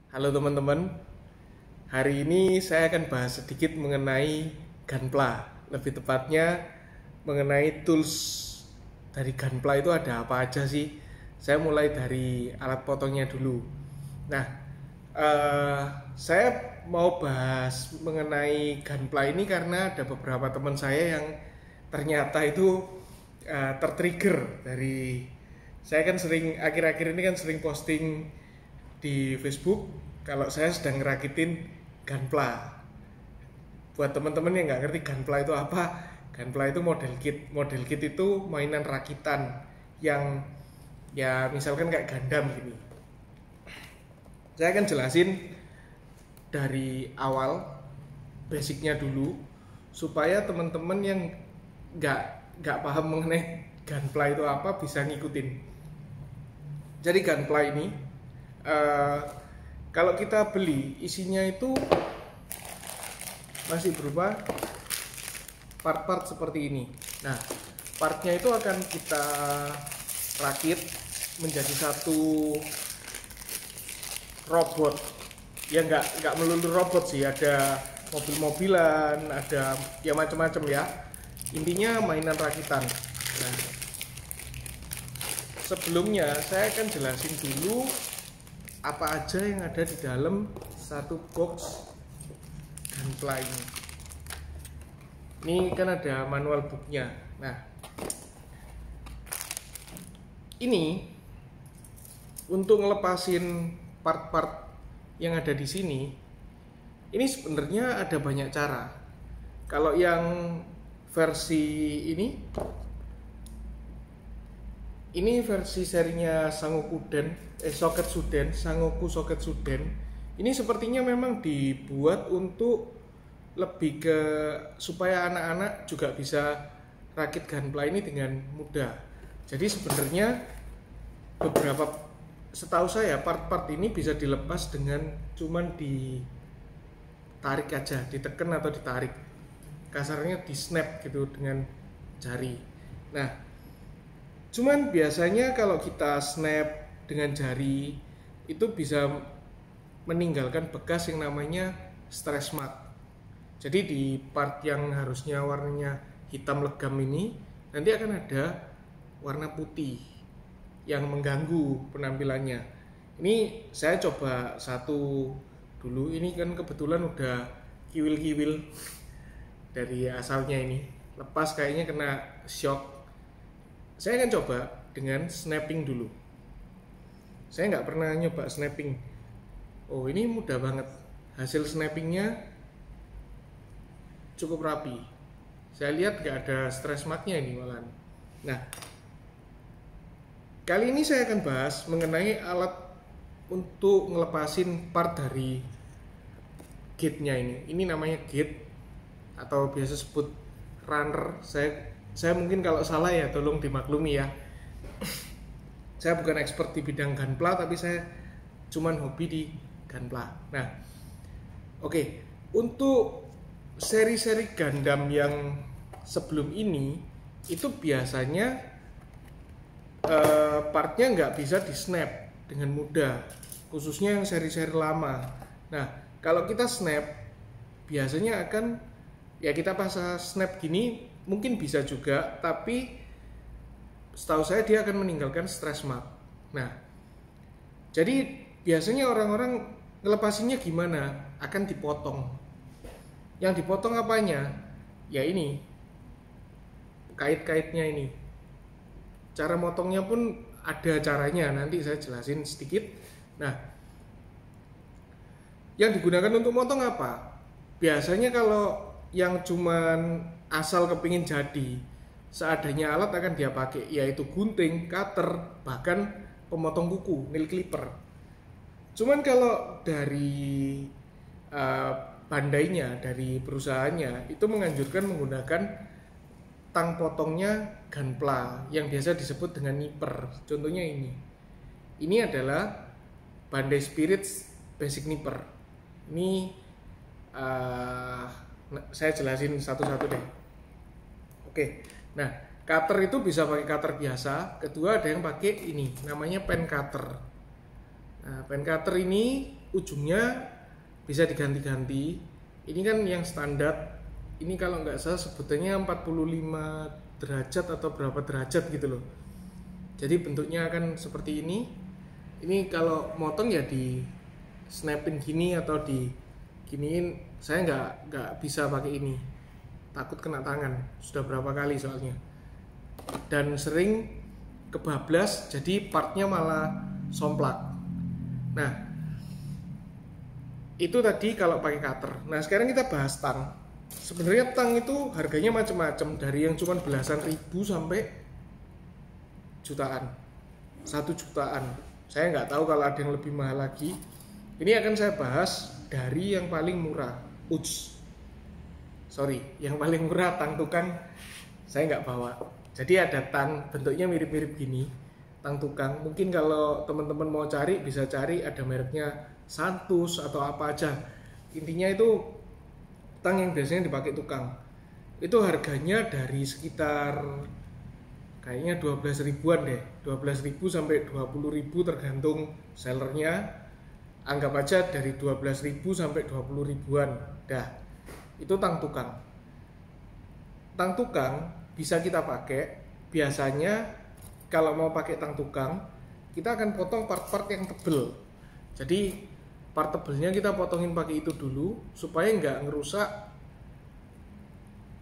Halo teman-teman, hari ini saya akan bahas sedikit mengenai Gunpla. Lebih tepatnya mengenai tools dari Gunpla itu ada apa aja sih. Saya mulai dari alat potongnya dulu. Nah, saya mau bahas mengenai Gunpla ini karena ada beberapa teman saya yang ternyata itu tertrigger dari saya kan sering akhir-akhir ini kan sering posting di Facebook kalau saya sedang ngerakitin Gunpla. Buat teman-teman yang nggak ngerti Gunpla itu apa, Gunpla itu model kit. Model kit itu mainan rakitan yang ya misalkan kayak Gundam gini. Saya akan jelasin dari awal basicnya dulu supaya teman-teman yang nggak paham mengenai Gunpla itu apa bisa ngikutin. Jadi Gunpla ini kalau kita beli isinya itu masih berupa part-part seperti ini. Nah, partnya itu akan kita rakit menjadi satu robot. Ya nggak melulu robot sih, ada mobil-mobilan, ada ya macam-macam ya. Intinya mainan rakitan. Nah, sebelumnya saya akan jelasin dulu apa aja yang ada di dalam satu box Gunpla ini. Ini kan ada manual booknya. Nah, ini untuk ngelepasin part-part yang ada di sini, ini sebenarnya ada banyak cara. Kalau yang versi ini versi serinya Sangoku Socket Suden. Ini sepertinya memang dibuat untuk lebih ke supaya anak-anak juga bisa rakit Gunpla ini dengan mudah. Jadi sebenarnya setahu saya part-part ini bisa dilepas dengan cuman ditarik aja, ditekan atau ditarik. Kasarnya di snap gitu dengan jari. Nah, cuman biasanya kalau kita snap dengan jari itu bisa meninggalkan bekas yang namanya stress mark. Jadi di part yang harusnya warnanya hitam legam ini nanti akan ada warna putih yang mengganggu penampilannya. Ini saya coba satu dulu. Ini kan kebetulan udah kiwil-kiwil dari asalnya ini. Lepas kayaknya kena shock. Saya akan coba dengan snapping dulu. Saya nggak pernah nyoba snapping. Oh, ini mudah banget. Hasil snappingnya cukup rapi. Saya lihat nggak ada stress marknya ini malah. Nah, kali ini saya akan bahas mengenai alat untuk ngelepasin part dari gate-nya ini. Ini namanya gate atau biasa sebut runner. Saya mungkin kalau salah ya tolong dimaklumi ya. Saya bukan expert di bidang Gunpla, tapi saya cuman hobi di Gunpla. Nah, oke. Untuk seri-seri Gundam yang sebelum ini itu biasanya partnya nggak bisa di snap dengan mudah, khususnya yang seri-seri lama. Nah, kalau kita snap biasanya akan ya kita pasang snap gini mungkin bisa juga, tapi setahu saya dia akan meninggalkan stress mark. Nah, jadi biasanya orang-orang ngelepasinya gimana? Akan dipotong. Yang dipotong apanya? Ya ini, kait-kaitnya ini. Cara motongnya pun ada caranya, nanti saya jelasin sedikit. Nah, yang digunakan untuk motong apa? Biasanya kalau yang cuman asal kepingin jadi, seadanya alat akan dia pakai, yaitu gunting, cutter, bahkan pemotong kuku, nail clipper. Cuman kalau dari Bandainya, dari perusahaannya, itu menganjurkan menggunakan tang potongnya Gunpla yang biasa disebut dengan nipper. Contohnya ini. Ini adalah Bandai Spirits Basic Nipper. Ini saya jelasin satu-satu deh. Oke. Nah, cutter itu bisa pakai cutter biasa. Kedua ada yang pakai ini, namanya pen cutter. Nah, pen cutter ini ujungnya bisa diganti-ganti. Ini kan yang standar. Ini kalau nggak salah sebutannya 45 derajat atau berapa derajat gitu loh. Jadi bentuknya akan seperti ini. Ini kalau motong ya di snapin gini atau di giniin. Saya nggak bisa pakai ini. Takut kena tangan. Sudah berapa kali soalnya. Dan sering kebablas jadi partnya malah somplak. Nah, itu tadi kalau pakai cutter. Nah, sekarang kita bahas tang. Sebenarnya tang itu harganya macam-macam, dari yang cuma belasan ribu sampai jutaan, 1 jutaan. Saya nggak tahu kalau ada yang lebih mahal lagi. Ini akan saya bahas dari yang paling murah. Yang paling murah tang tukang saya nggak bawa. Jadi ada tang bentuknya mirip-mirip gini, tang tukang. Mungkin kalau teman-teman mau cari bisa cari, ada mereknya Santus atau apa aja. Intinya itu tang yang biasanya dipakai tukang. Itu harganya dari sekitar kayaknya 12 ribuan deh. 12 ribu sampai 20 ribu tergantung sellernya. Anggap aja dari 12 ribu sampai 20 ribuan. Dah, itu tang tukang. Tang tukang bisa kita pakai. Biasanya kalau mau pakai tang tukang, kita akan potong part-part yang tebel. Jadi part tebelnya kita potongin pakai itu dulu supaya nggak ngerusak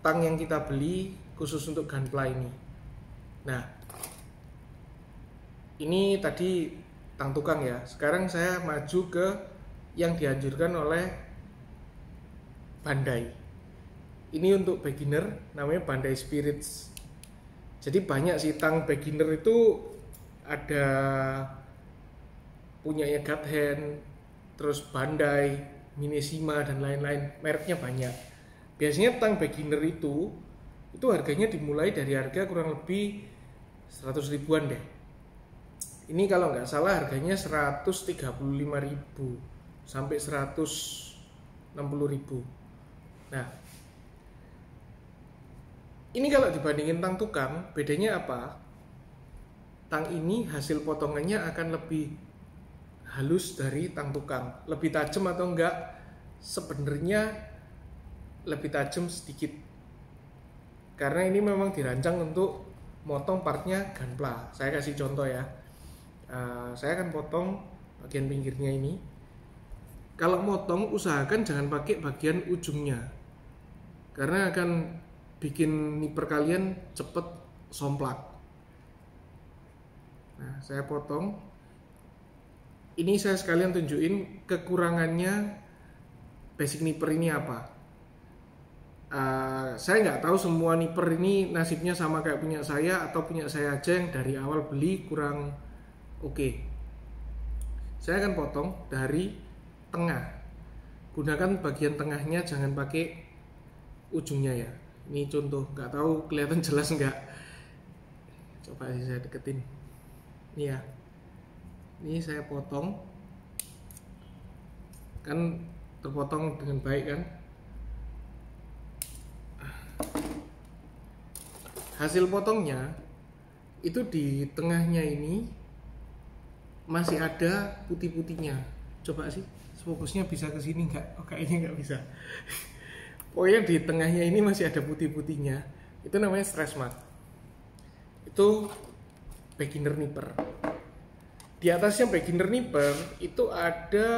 tang yang kita beli khusus untuk gunpla ini. Nah, ini tadi tang tukang ya. Sekarang saya maju ke yang dianjurkan oleh Bandai. Ini untuk beginner, namanya Bandai Spirits. Jadi banyak sih tang beginner itu, ada punyanya God Hand, terus Bandai, Mineshima dan lain-lain, mereknya banyak. Biasanya tang beginner itu harganya dimulai dari harga kurang lebih 100 ribuan deh. Ini kalau nggak salah harganya 135.000 sampai 160.000. Nah, ini kalau dibandingin tang tukang, bedanya apa? Tang ini hasil potongannya akan lebih halus dari tang tukang. Lebih tajam atau enggak? Sebenarnya lebih tajam sedikit. Karena ini memang dirancang untuk motong partnya gunpla. Saya kasih contoh ya. Saya akan potong bagian pinggirnya ini. Kalau motong usahakan jangan pakai bagian ujungnya. Karena akan bikin niper kalian cepet somplak. Nah, saya potong. Ini saya sekalian tunjukin kekurangannya basic nipper ini apa. Saya nggak tahu semua nipper ini nasibnya sama kayak punya saya atau punya saya aja yang dari awal beli kurang oke. Saya akan potong dari tengah. Gunakan bagian tengahnya, jangan pakai ujungnya ya. Ini contoh, nggak tahu kelihatan jelas nggak. Coba saya deketin. Ini ya. Ini saya potong, kan terpotong dengan baik kan. Hasil potongnya itu di tengahnya ini masih ada putih-putihnya. Coba sih, fokusnya bisa ke sini nggak? Oh, kayaknya nggak bisa. Pokoknya di tengahnya ini masih ada putih-putihnya. Itu namanya stress mark. Itu beginner nipper. Di atasnya beginner nipper itu ada,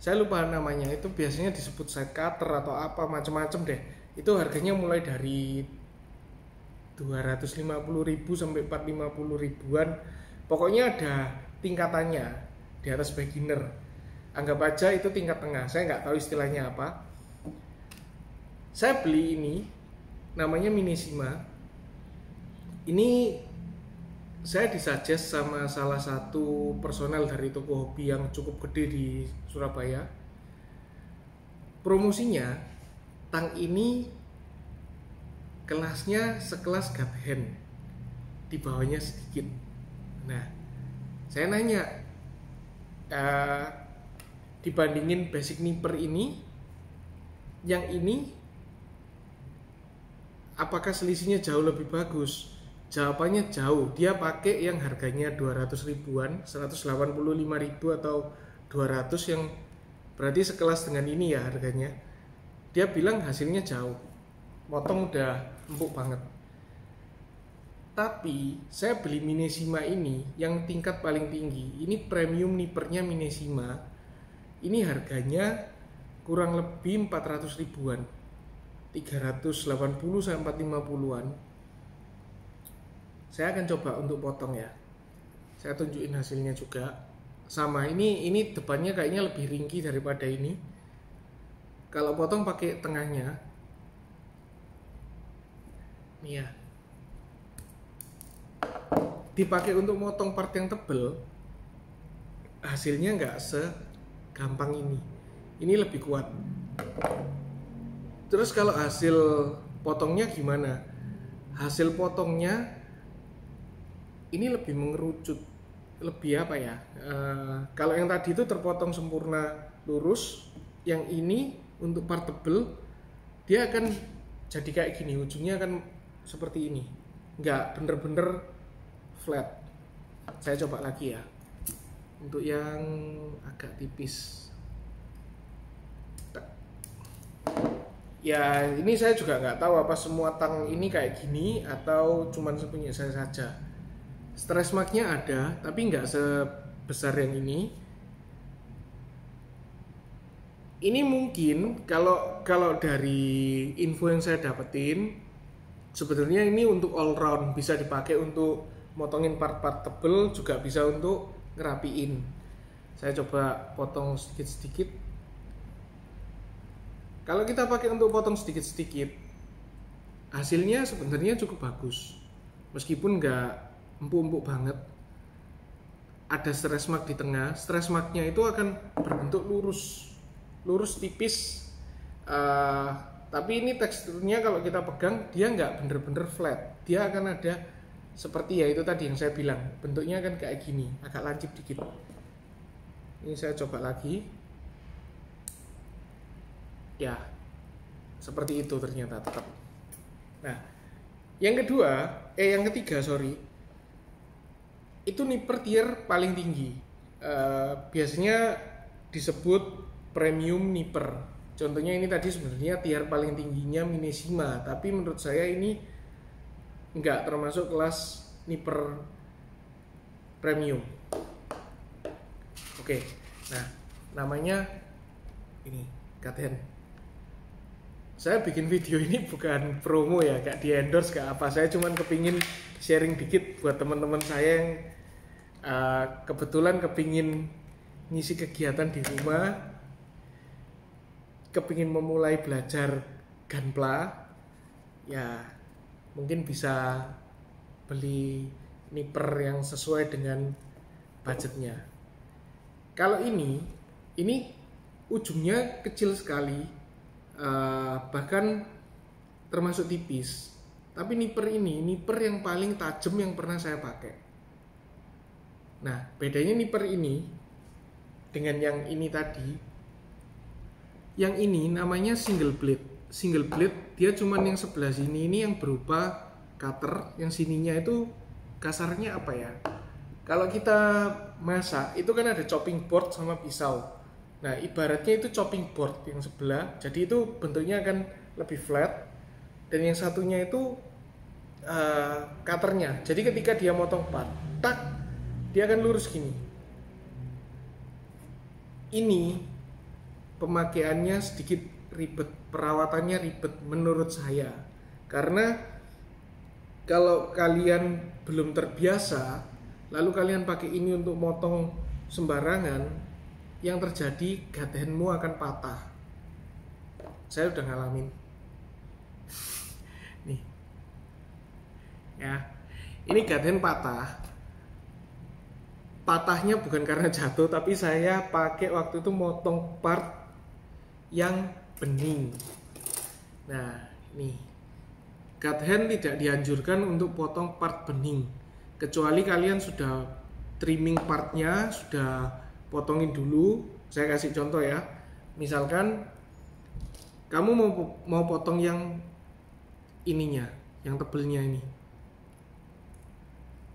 saya lupa namanya, itu biasanya disebut side cutter atau apa macam-macam deh. Itu harganya mulai dari 250.000 sampai 450 ribuan. Pokoknya ada tingkatannya di atas beginner. Anggap aja itu tingkat tengah. Saya nggak tahu istilahnya apa. Saya beli ini namanya Mineshima. Ini saya disuggest sama salah satu personel dari toko hobi yang cukup gede di Surabaya. Promosinya, tang ini kelasnya sekelas God Hand, di bawahnya sedikit. Nah, saya nanya, dibandingin basic nipper ini, yang ini apakah selisihnya jauh lebih bagus? Jawabannya jauh. Dia pakai yang harganya 200 ribuan, 185 ribu atau 200, yang berarti sekelas dengan ini ya harganya. Dia bilang hasilnya jauh, motong udah empuk banget. Tapi saya beli Minesima ini yang tingkat paling tinggi. Ini premium nippernya Minesima. Ini harganya kurang lebih 400 ribuan, 380 sampai 450-an. Saya akan coba untuk potong ya. Saya tunjukin hasilnya juga. Sama ini depannya kayaknya lebih ringkih daripada ini. Kalau potong pakai tengahnya, nih ya, dipakai untuk motong part yang tebel, hasilnya nggak segampang ini. Ini lebih kuat. Terus kalau hasil potongnya gimana? Hasil potongnya ini lebih mengerucut, lebih apa ya? Kalau yang tadi itu terpotong sempurna lurus, yang ini untuk part tebel dia akan jadi kayak gini, ujungnya akan seperti ini, nggak bener-bener flat. Saya coba lagi ya, untuk yang agak tipis. Ya ini saya juga nggak tahu apa semua tang ini kayak gini atau cuman sepunya saya saja. Stress marknya ada, tapi nggak sebesar yang ini. Ini mungkin kalau dari info yang saya dapetin, sebenarnya ini untuk all round, bisa dipakai untuk motongin part-part tebel, juga bisa untuk ngerapiin. Saya coba potong sedikit-sedikit. Kalau kita pakai untuk potong sedikit-sedikit, hasilnya sebenarnya cukup bagus, meskipun nggak empuk-empuk banget. Ada stress mark di tengah. Stress marknya itu akan berbentuk lurus tipis. Tapi ini teksturnya kalau kita pegang dia nggak bener-bener flat. Dia akan ada seperti ya itu tadi yang saya bilang. Bentuknya akan kayak gini, agak lancip dikit. Ini saya coba lagi. Ya, seperti itu ternyata tetap. Nah, yang ketiga, itu nipper tier paling tinggi. Biasanya disebut premium nipper. Contohnya ini tadi sebenarnya tier paling tingginya Minesima, tapi menurut saya ini nggak termasuk kelas nipper premium. Oke, nah namanya ini Kathen. Saya bikin video ini bukan promo ya, gak di endorse gak apa. Saya cuman kepingin sharing dikit buat teman-teman saya yang kebetulan kepingin ngisi kegiatan di rumah, kepingin memulai belajar gunpla, ya mungkin bisa beli nipper yang sesuai dengan budgetnya. Kalau ini ujungnya kecil sekali, bahkan termasuk tipis. Tapi nipper yang paling tajam yang pernah saya pakai. Nah, bedanya nipper ini dengan yang ini tadi. Yang ini namanya single blade. Single blade dia cuman yang sebelah sini ini yang berupa cutter, yang sininya itu kasarnya apa ya? Kalau kita masak itu kan ada chopping board sama pisau. Nah, ibaratnya itu chopping board yang sebelah, jadi itu bentuknya akan lebih flat. Dan yang satunya itu cutternya. Jadi ketika dia motong part, dia akan lurus gini. Ini pemakaiannya sedikit ribet, perawatannya ribet menurut saya. Karena kalau kalian belum terbiasa, lalu kalian pakai ini untuk motong sembarangan, yang terjadi gatenmu akan patah. Saya udah ngalamin. Nih. Ya. Ini gaten patah. Patahnya bukan karena jatuh, tapi saya pakai waktu itu motong part yang bening. Nah, nih. Gaten tidak dianjurkan untuk potong part bening, kecuali kalian sudah trimming partnya, sudah potongin dulu. Saya kasih contoh ya. Misalkan kamu mau potong yang ininya, yang tebelnya ini.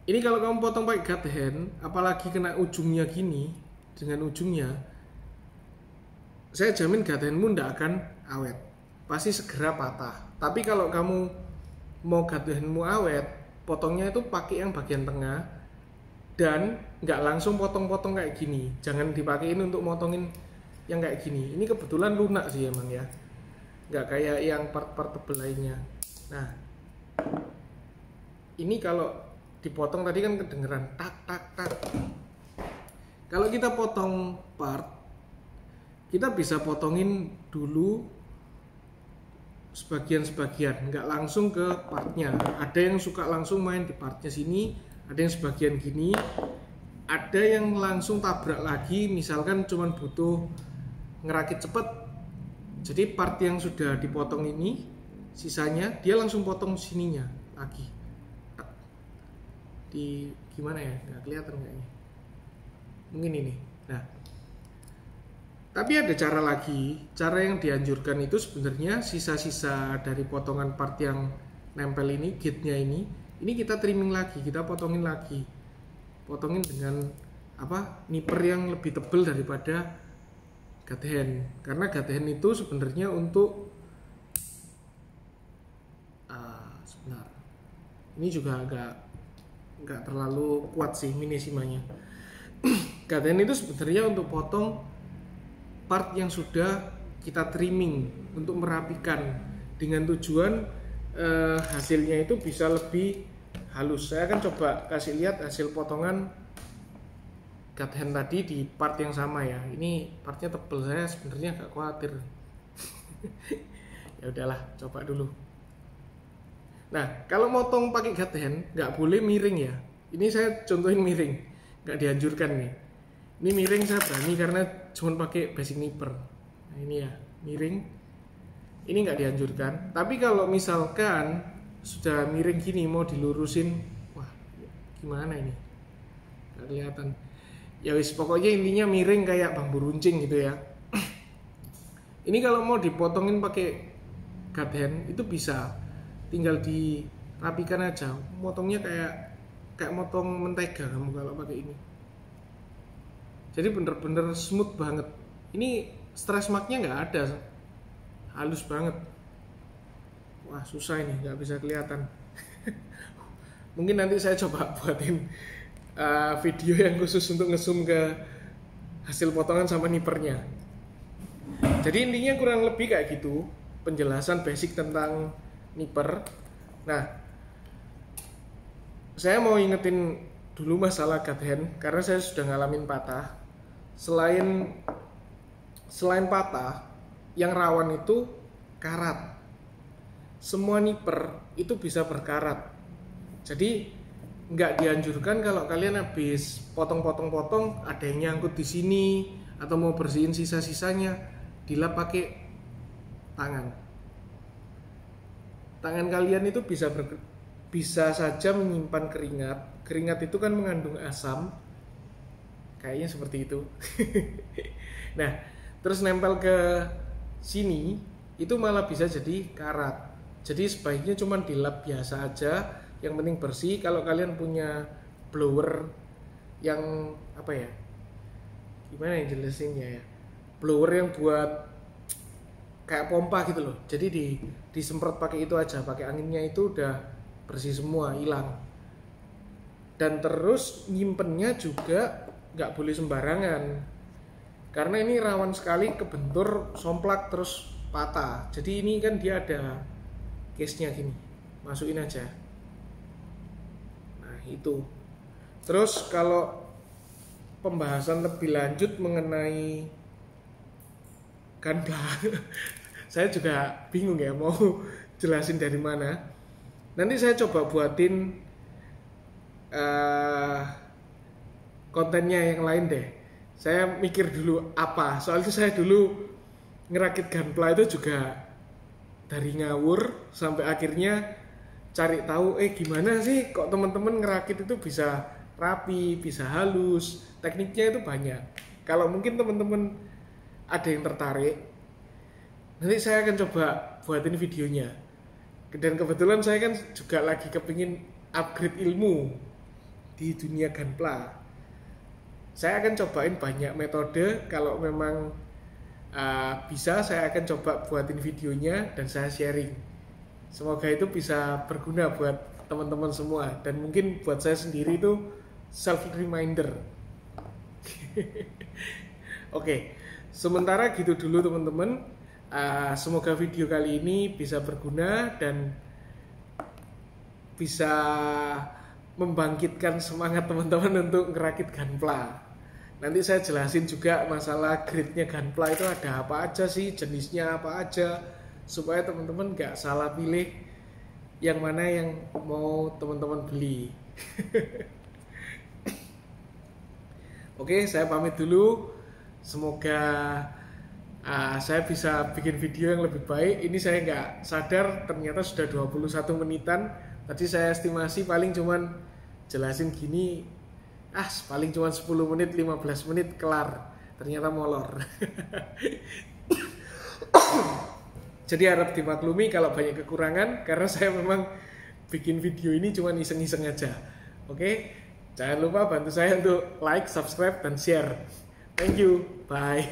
Ini kalau kamu potong pakai gut hand, apalagi kena ujungnya gini, dengan ujungnya, saya jamin gut handmu tidak akan awet, pasti segera patah. Tapi kalau kamu mau gut handmu awet, potongnya itu pakai yang bagian tengah dan nggak langsung potong-potong kayak gini. Jangan dipakein untuk motongin yang kayak gini. Ini kebetulan lunak sih emang ya, nggak kayak yang part-part tebel lainnya. Nah, ini kalau dipotong tadi kan kedengeran tak tak tak. Kalau kita potong part, kita bisa potongin dulu sebagian-sebagian, nggak langsung ke partnya. Ada yang suka langsung main di partnya sini, ada yang sebagian gini, ada yang langsung tabrak lagi, misalkan cuman butuh ngerakit cepet. Jadi part yang sudah dipotong ini, sisanya dia langsung potong sininya lagi. Di gimana ya? Nggak kelihatan kayaknya. Mungkin ini. Nah, tapi ada cara lagi. Cara yang dianjurkan itu sebenarnya sisa-sisa dari potongan part yang nempel ini, gate-nya ini kita trimming lagi, kita potongin lagi. Potongin dengan nipper yang lebih tebal daripada gut hand. Karena gut hand itu sebenarnya untuk sebentar. Ini juga nggak terlalu kuat sih minisimanya. Gut hand itu sebenarnya untuk potong part yang sudah kita trimming untuk merapikan dengan tujuan hasilnya itu bisa lebih halus. Saya akan coba kasih lihat hasil potongan gut hand tadi di part yang sama ya. Ini partnya tebel, saya sebenarnya agak khawatir. Ya udahlah, coba dulu. Nah, kalau motong pakai gut hand nggak boleh miring ya. Ini saya contohin miring, nggak dianjurkan nih. Ini miring saya berani karena cuma pakai basic nipper. Nah ini ya, miring. Ini nggak dianjurkan. Tapi kalau misalkan sudah miring gini mau dilurusin, wah gimana ini? Nggak kelihatan. Ya wis, pokoknya intinya miring kayak bambu runcing gitu ya. Ini kalau mau dipotongin pakai gut hand itu bisa, tinggal dirapikan aja. Motongnya kayak motong mentega kamu kalau pakai ini. Jadi bener-bener smooth banget. Ini stress marknya nggak ada, halus banget. Wah susah ini, nggak bisa kelihatan. Mungkin nanti saya coba buatin video yang khusus untuk nge-zoom ke hasil potongan sama nippernya. Jadi intinya kurang lebih kayak gitu penjelasan basic tentang nipper. Nah, saya mau ingetin dulu masalah gut hand karena saya sudah ngalamin patah. Selain patah, yang rawan itu karat. Semua nipper itu bisa berkarat. Jadi nggak dianjurkan kalau kalian habis potong-potong-potong ada yang nyangkut di sini atau mau bersihin sisa-sisanya, dilap pakai tangan. Tangan kalian itu bisa saja menyimpan keringat. Keringat itu kan mengandung asam. Kayaknya seperti itu. Nah, terus nempel ke sini itu malah bisa jadi karat. Jadi sebaiknya cuma dilap biasa aja, yang penting bersih. Kalau kalian punya blower yang gimana yang jelasinnya ya? Blower yang buat kayak pompa gitu loh. Jadi disemprot pakai itu aja, pakai anginnya itu udah bersih semua, hilang. Dan terus nyimpennya juga nggak boleh sembarangan karena ini rawan sekali kebentur, somplak terus patah. Jadi ini kan dia ada case-nya gini, masukin aja. Nah itu. Terus kalau pembahasan lebih lanjut mengenai Gunpla, saya juga bingung ya mau jelasin dari mana. Nanti saya coba buatin kontennya yang lain deh. Saya mikir dulu apa. Soalnya saya dulu ngerakit Gunpla itu juga dari ngawur sampai akhirnya cari tahu gimana sih kok teman-teman ngerakit itu bisa rapi, bisa halus. Tekniknya itu banyak. Kalau mungkin teman-teman ada yang tertarik, nanti saya akan coba buatin videonya. Dan kebetulan saya kan juga lagi kepingin upgrade ilmu. di dunia Gunpla. Saya akan cobain banyak metode. Kalau memang bisa, saya akan coba buatin videonya dan saya sharing. Semoga itu bisa berguna buat teman-teman semua, dan mungkin buat saya sendiri itu self reminder. Oke, sementara gitu dulu teman-teman. Semoga video kali ini bisa berguna dan bisa membangkitkan semangat teman-teman untuk ngerakit Gunpla. Nanti saya jelasin juga masalah grade-nya Gunpla itu ada apa aja sih, jenisnya apa aja, supaya teman-teman nggak salah pilih yang mana yang mau teman-teman beli. Oke, saya pamit dulu. Semoga saya bisa bikin video yang lebih baik. Ini saya nggak sadar ternyata sudah 21 menitan. Tadi saya estimasi paling cuman jelasin gini, paling cuman 10 menit, 15 menit kelar. Ternyata molor. Jadi harap dimaklumi kalau banyak kekurangan, karena saya memang bikin video ini cuma iseng-iseng aja. Oke, jangan lupa bantu saya untuk like, subscribe, dan share. Thank you, bye.